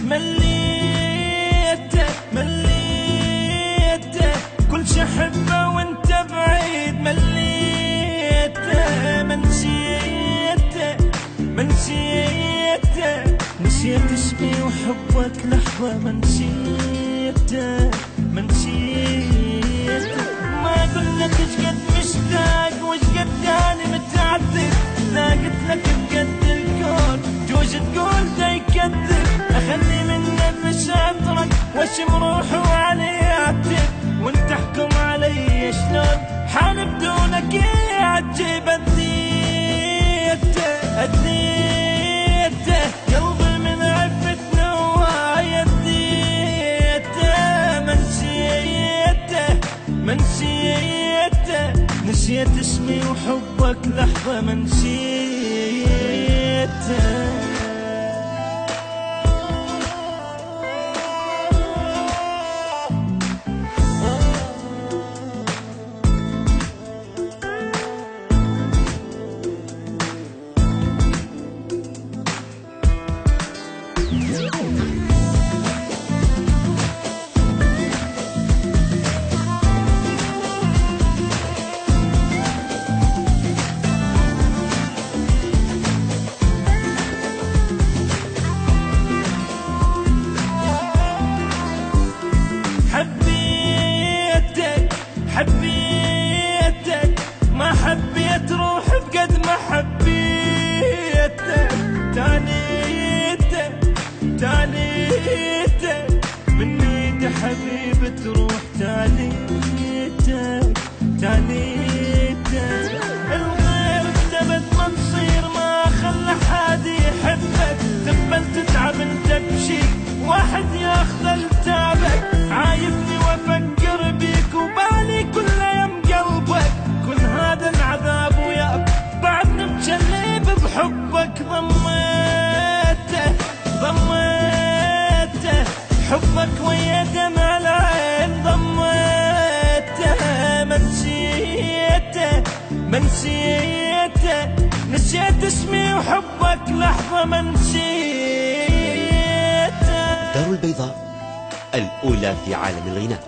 مليته كل شي احبه وانت بعيد، مليته منسيته نسيت اسمي وحبك لحظة، منسيته ما قلت ايش قد مشتاق وايش قد اني متعذب، لا قلت لك بقد الكون جوز تقول دا يكذب، اخلي منه بشطرك واشم روحه وعليه يعتب، وانت احكم علي شلون حال بدونك يعجب. أديته قلبي من عفة نوايا، أديته منسيته نسيت اسمي وحبك لحظة، منسيته. حبيتك ما حبيت روح بقد ما حبيتك، تاليتك من ايدي حبيب تروح، تاليتك الغير ثبت ما نصير، ما خلى حد يحبك، تقبل تتعب انت بشي واحد ياخذ لتعبك، عايفني وافكر بيك وبالي كل يوم قلبك، كل هذا العذاب وياك بعدني متشلب بحبك، ضميته حبك ويا دمع العين، ضميته منسيته نسيت اسمي وحبك لحظة، منسيته. الدار البيضاء الأولى في عالم الغناء.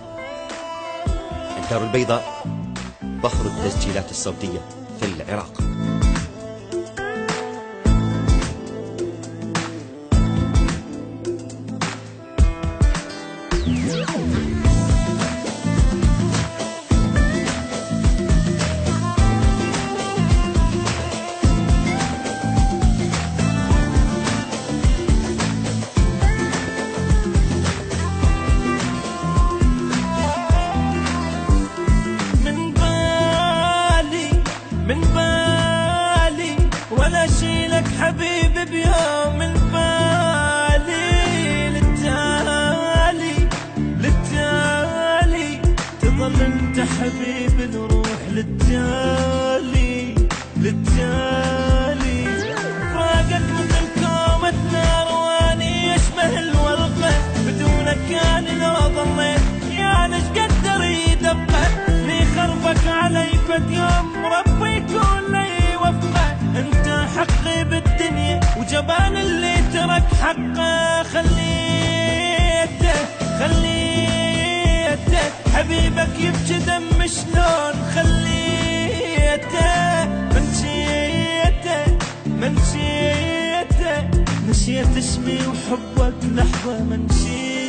الدار البيضاء بحر التسجيلات الصوتية في العراق. من بالي ولا اشيلك حبيبي بيوم، من بالي للتالي تظل انت حبيبي نروح للتالي فراقك مثل كومة نار واني اشبه الورقة، بدونك اني لو ظليت يعني ايش قدر يدقه، لي خربك علي فد يوم ربي يكون لي وفقه، انت حقي بالدنيا وجبان اللي ترك حقه، خليته حبيبك يبكي دم شلون، خليته منسيته نسيت اسمي وحبك لحظة، منسيته.